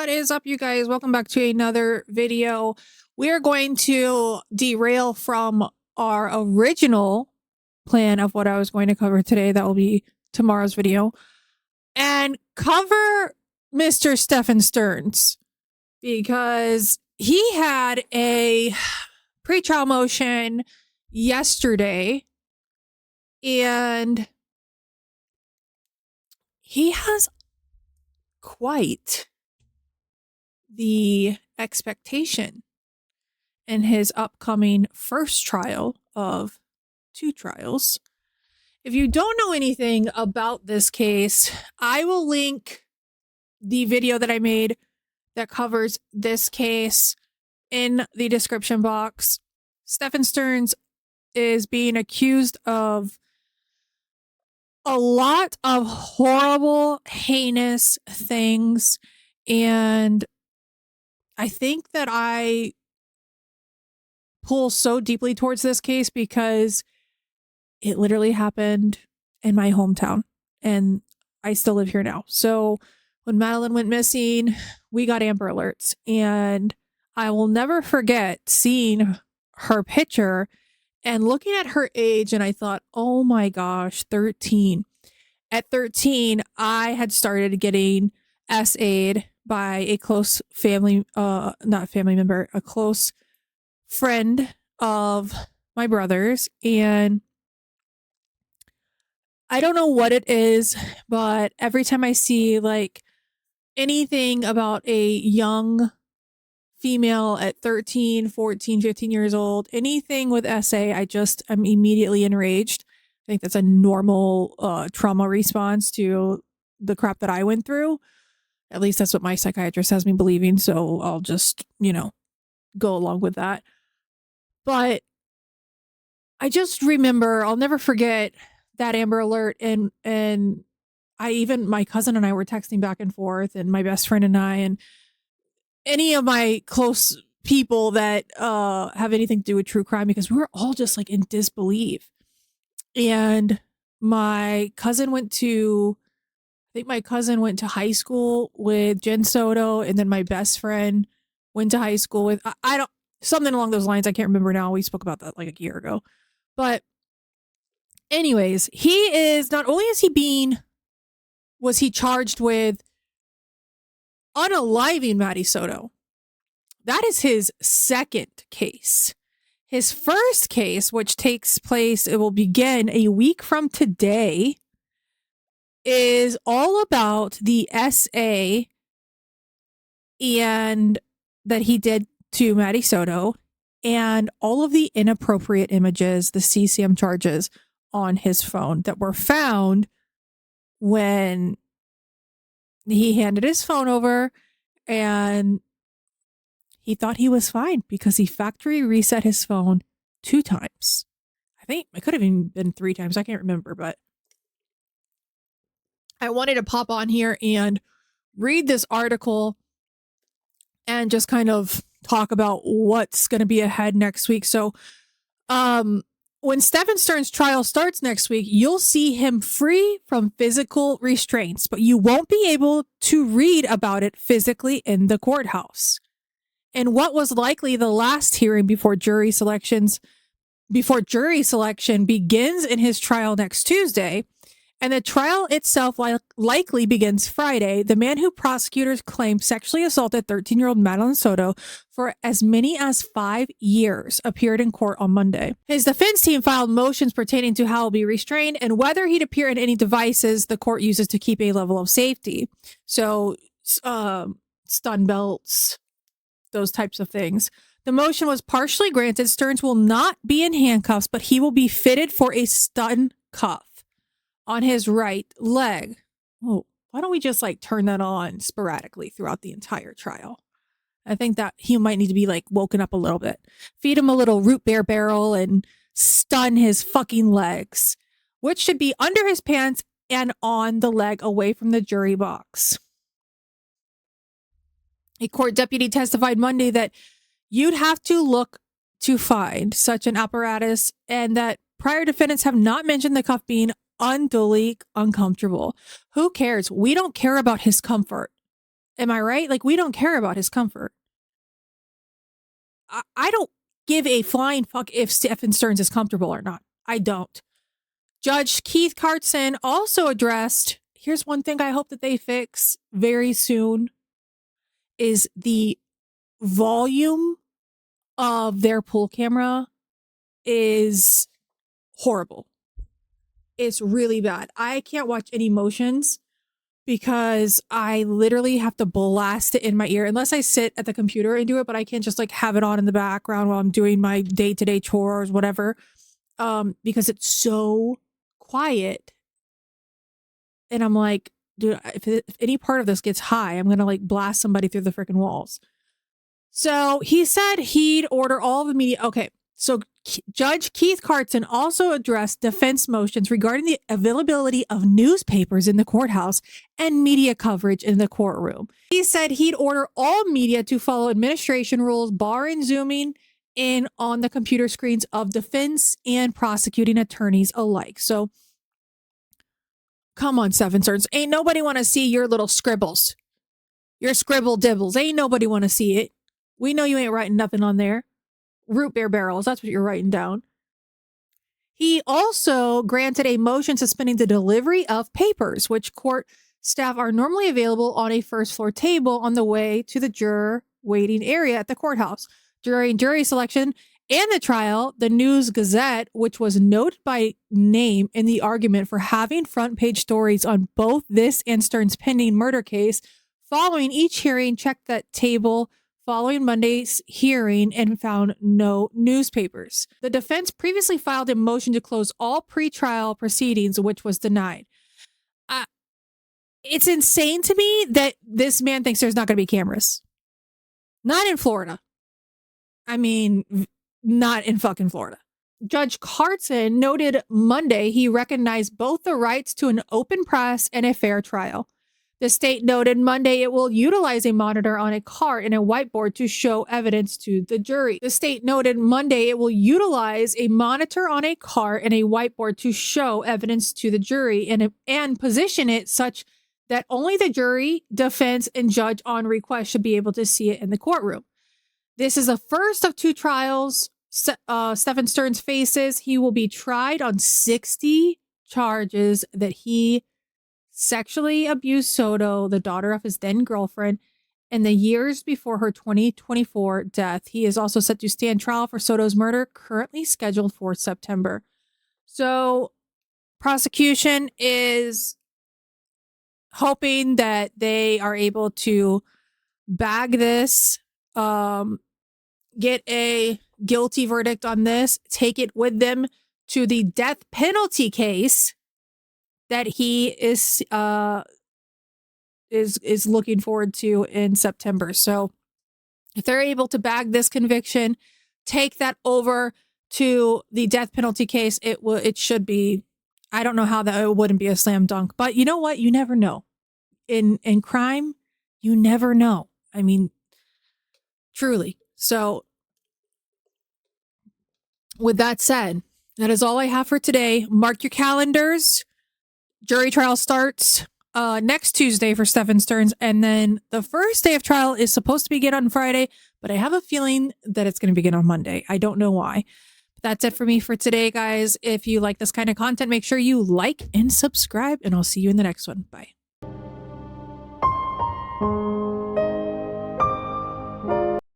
What is up, you guys? Welcome back to another video. We're going to derail from our original plan of what I was going to cover today. That will be tomorrow's video. And cover Mr. Stephan Stearns, because he had a pretrial motion yesterday and he has quite the expectation in his upcoming first trial of 2 trials. If you don't know anything about this case, I will link the video that I made that covers this case in the description box. Stephan Stearns is being accused of a lot of horrible, heinous things, and I think that I pull so deeply towards this case because it literally happened in my hometown and I still live here now. So when Madeline went missing, we got Amber Alerts, and I will never forget seeing her picture and looking at her age, and I thought, oh my gosh, 13. At 13, I had started getting SA'd by a close family, not family member, a close friend of my brother's. And I don't know what it is, but every time I see like anything about a young female at 13, 14, 15 years old, anything with SA, I'm immediately enraged. I think that's a normal trauma response to the crap that I went through. At least that's what my psychiatrist has me believing. So I'll just, go along with that. But I just remember, I'll never forget that Amber Alert. And my cousin and I were texting back and forth, and my best friend and I, and any of my close people that have anything to do with true crime, because we were all just like in disbelief. And my cousin went to high school with Jen Soto, and then my best friend went to high school with, something along those lines. I can't remember now. We spoke about that like a year ago. But anyways, not only was he charged with unaliving Maddie Soto. That is his second case. His first case, which it will begin a week from today, is all about the SA and that he did to Maddie Soto, and all of the inappropriate images, the CCM charges on his phone that were found when he handed his phone over, and he thought he was fine because he factory reset his phone 2 times. I think it could have even been 3 times. I can't remember, but I wanted to pop on here and read this article and just kind of talk about what's going to be ahead next week. So, when Stephan Stearns' trial starts next week, you'll see him free from physical restraints, but you won't be able to read about it physically in the courthouse. And what was likely the last hearing before jury selection begins in his trial next Tuesday, and the trial itself likely begins Friday, the man who prosecutors claim sexually assaulted 13-year-old Madeline Soto for as many as 5 years appeared in court on Monday. His defense team filed motions pertaining to how he'll be restrained and whether he'd appear in any devices the court uses to keep a level of safety. So, stun belts, those types of things. The motion was partially granted. Stearns will not be in handcuffs, but he will be fitted for a stun cuff on his right leg. Oh, why don't we just turn that on sporadically throughout the entire trial? I think that he might need to be woken up a little bit. Feed him a little root beer barrel and stun his fucking legs, which should be under his pants and on the leg away from the jury box. A court deputy testified Monday that you'd have to look to find such an apparatus, and that prior defendants have not mentioned the cuff being unduly uncomfortable. Who cares? We don't care about his comfort. Am I right? Like, we don't care about his comfort. I don't give a flying fuck if Stephan Stearns is comfortable or not. I don't. Judge Keith Cartson also addressed, here's one thing I hope that they fix very soon, is the volume of their pool camera is horrible. It's really bad. I can't watch any motions because I literally have to blast it in my ear unless I sit at the computer and do it, but I can't just like have it on in the background while I'm doing my day-to-day chores, whatever. Because it's so quiet. And I'm like, dude, if any part of this gets high, I'm going to like blast somebody through the freaking walls. So he said he'd order all the media. Okay. So Judge Keith Cartson also addressed defense motions regarding the availability of newspapers in the courthouse and media coverage in the courtroom. He said he'd order all media to follow administration rules, barring zooming in on the computer screens of defense and prosecuting attorneys alike. So come on, Stephan Stearns. Ain't nobody want to see your little scribbles. Your scribble dibbles. Ain't nobody want to see it. We know you ain't writing nothing on there. Root beer barrels. That's what you're writing down. He also granted a motion suspending the delivery of papers, which court staff are normally available on a first floor table on the way to the juror waiting area at the courthouse. During jury selection and the trial, the News Gazette, which was noted by name in the argument for having front page stories on both this and Stearns' pending murder case, following each hearing, checked that table following Monday's hearing and found no newspapers. The defense previously filed a motion to close all pretrial proceedings, which was denied. It's insane to me that this man thinks there's not going to be cameras. Not in Florida. I mean, not in fucking Florida. Judge Cartson noted Monday he recognized both the rights to an open press and a fair trial. The state noted Monday it will utilize a monitor on a cart and a whiteboard to show evidence to the jury. The state noted Monday it will utilize a monitor on a cart and a whiteboard to show evidence to the jury and position it such that only the jury, defense, and judge on request should be able to see it in the courtroom. This is the first of two trials Stephan Stearns faces. He will be tried on 60 charges that he sexually abused Soto, the daughter of his then girlfriend, in the years before her 2024 death. He is also set to stand trial for Soto's murder, currently scheduled for September. So, prosecution is hoping that they are able to bag this, get a guilty verdict on this, take it with them to the death penalty case that he is looking forward to in September. So if they're able to bag this conviction, take that over to the death penalty case, it should be, I don't know how that it wouldn't be a slam dunk, but you know what? You never know. In crime, you never know. I mean, truly. So with that said, that is all I have for today. Mark your calendars. Jury trial starts next Tuesday for Stephan Stearns, and then the first day of trial is supposed to begin on Friday, but I have a feeling that it's going to begin on Monday. I don't know why. But that's it for me for today, guys. If you like this kind of content, make sure you like and subscribe, and I'll see you in the next one. Bye.